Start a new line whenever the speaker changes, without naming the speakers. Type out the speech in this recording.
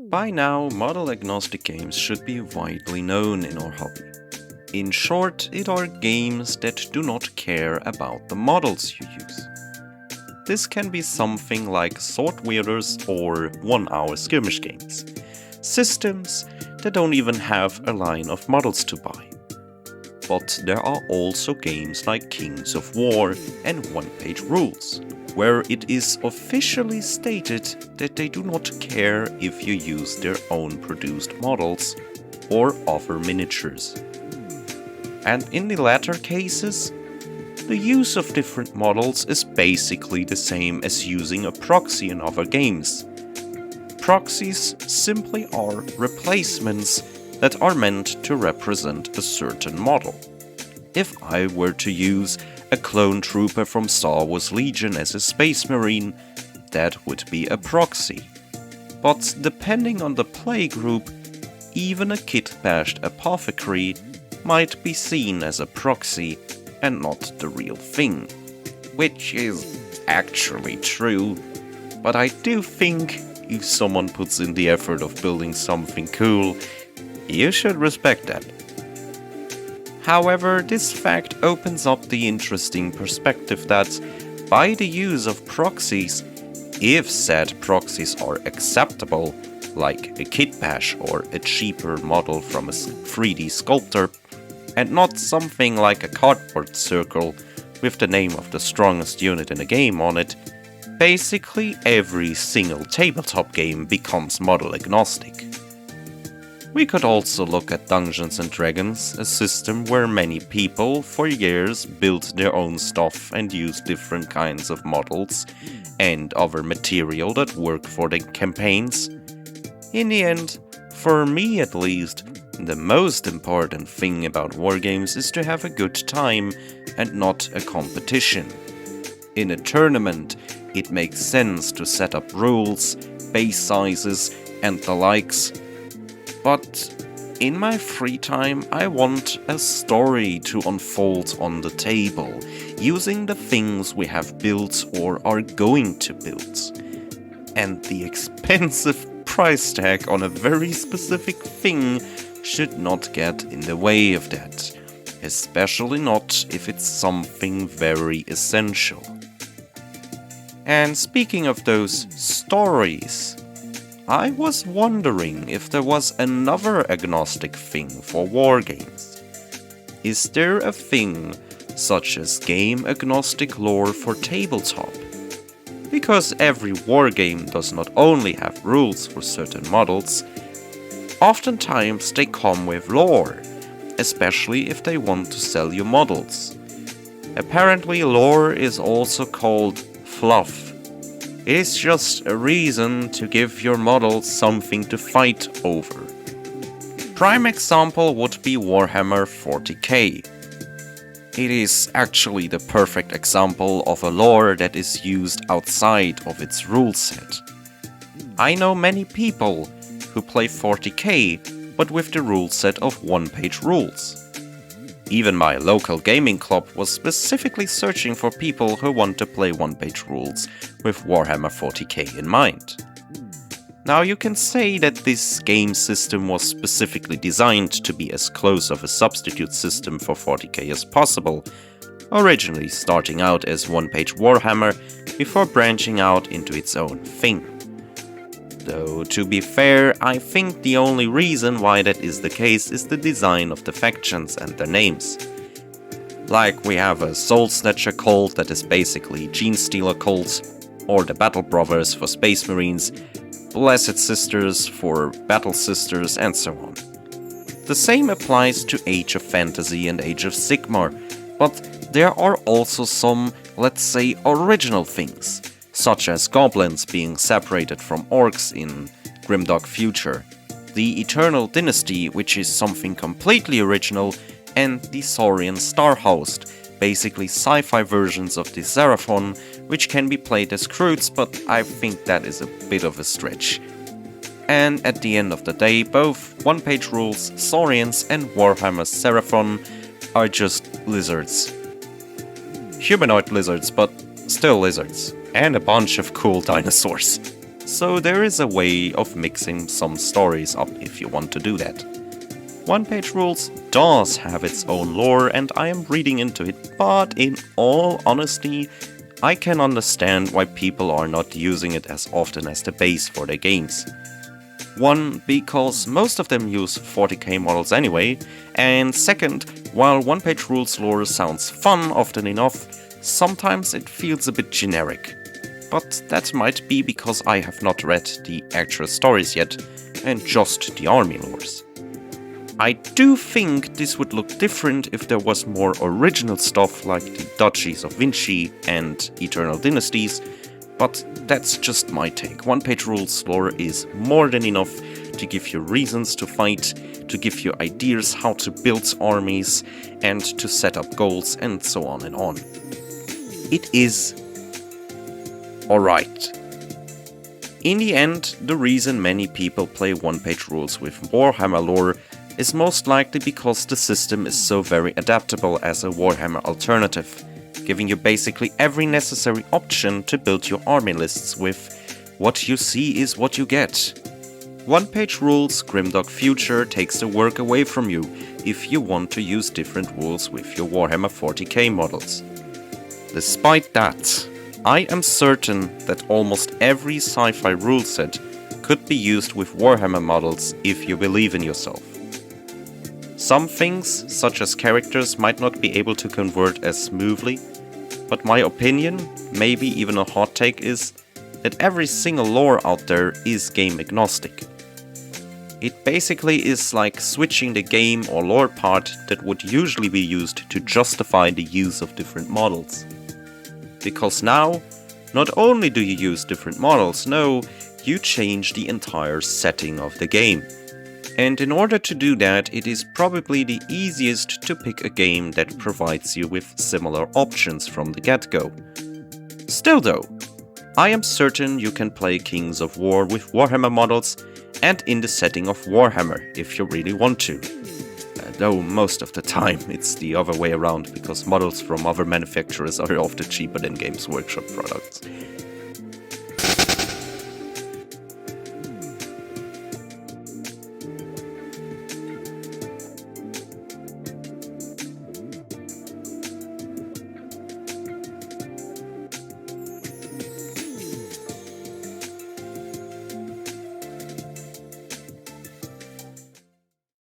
By now, model agnostic games should be widely known in our hobby. In short, it are games that do not care about the models you use. This can be something like sword wielders or 1-hour skirmish games. Systems that don't even have a line of models to buy. But there are also games like Kings of War and one-page rules, where it is officially stated that they do not care if you use their own produced models or offer miniatures. And in the latter cases, the use of different models is basically the same as using a proxy in other games. Proxies simply are replacements that are meant to represent a certain model. If I were to use a clone trooper from Star Wars Legion as a Space Marine, that would be a proxy. But depending on the playgroup, even a kit-bashed apothecary might be seen as a proxy and not the real thing. Which is actually true, but I do think if someone puts in the effort of building something cool, you should respect that. However, this fact opens up the interesting perspective that, by the use of proxies, if said proxies are acceptable, like a kit bash or a cheaper model from a 3D sculptor, and not something like a cardboard circle with the name of the strongest unit in a game on it, basically every single tabletop game becomes model agnostic. We could also look at Dungeons & Dragons, a system where many people for years built their own stuff and used different kinds of models and other material that work for the campaigns. In the end, for me at least, the most important thing about wargames is to have a good time and not a competition. In a tournament, it makes sense to set up rules, base sizes, and the likes. But in my free time, I want a story to unfold on the table, using the things we have built or are going to build. And the expensive price tag on a very specific thing should not get in the way of that, especially not if it's something very essential. And speaking of those stories, I was wondering if there was another agnostic thing for wargames. Is there a thing such as game agnostic lore for tabletop? Because every wargame does not only have rules for certain models, oftentimes they come with lore, especially if they want to sell you models. Apparently lore is also called fluff. It is just a reason to give your models something to fight over. Prime example would be Warhammer 40k. It is actually the perfect example of a lore that is used outside of its rule set. I know many people who play 40k, but with the rule set of one-page rules. Even my local gaming club was specifically searching for people who want to play one-page rules with Warhammer 40k in mind. Now you can say that this game system was specifically designed to be as close of a substitute system for 40k as possible, originally starting out as one-page Warhammer before branching out into its own thing. Though, to be fair, I think the only reason why that is the case is the design of the factions and their names. Like we have a Soul Snatcher cult that is basically Gene Stealer cult, or the Battle Brothers for Space Marines, Blessed Sisters for Battle Sisters, and so on. The same applies to Age of Fantasy and Age of Sigmar, but there are also some, let's say, original things, such as goblins being separated from orcs in Grimdark Future, the Eternal Dynasty, which is something completely original, and the Saurian Starhost, basically sci-fi versions of the Seraphon, which can be played as Kroots, but I think that is a bit of a stretch. And at the end of the day, both one-page rules, Saurians, and Warhammer Seraphon are just lizards. Humanoid lizards, but still lizards. And a bunch of cool dinosaurs. so there is a way of mixing some stories up if you want to do that. One Page Rules does have its own lore and I am reading into it, but in all honesty, I can understand why people are not using it as often as the base for their games. One, because most of them use 40k models anyway, and second, while One Page Rules lore sounds fun often enough, sometimes it feels a bit generic. But that might be because I have not read the actual stories yet, and just the army lores. I do think this would look different if there was more original stuff like the Duchies of Vinci and Eternal Dynasties, but that's just my take. One Page Rules lore is more than enough to give you reasons to fight, to give you ideas how to build armies, and to set up goals, and so on and on. It is alright. In the end, the reason many people play One Page Rules with Warhammer lore is most likely because the system is so very adaptable as a Warhammer alternative, giving you basically every necessary option to build your army lists with. What you see is what you get. One Page Rules Grimdark Future takes the work away from you if you want to use different rules with your Warhammer 40k models. Despite that, I am certain that almost every sci-fi rule set could be used with Warhammer models if you believe in yourself. Some things, such as characters, might not be able to convert as smoothly, but my opinion, maybe even a hot take, is that every single lore out there is game agnostic. It basically is like switching the game or lore part that would usually be used to justify the use of different models. Because now, not only do you use different models, no, you change the entire setting of the game. And in order to do that, it is probably the easiest to pick a game that provides you with similar options from the get-go. Still though, I am certain you can play Kings of War with Warhammer models and in the setting of Warhammer if you really want to. Though most of the time it's the other way around because models from other manufacturers are often cheaper than Games Workshop products.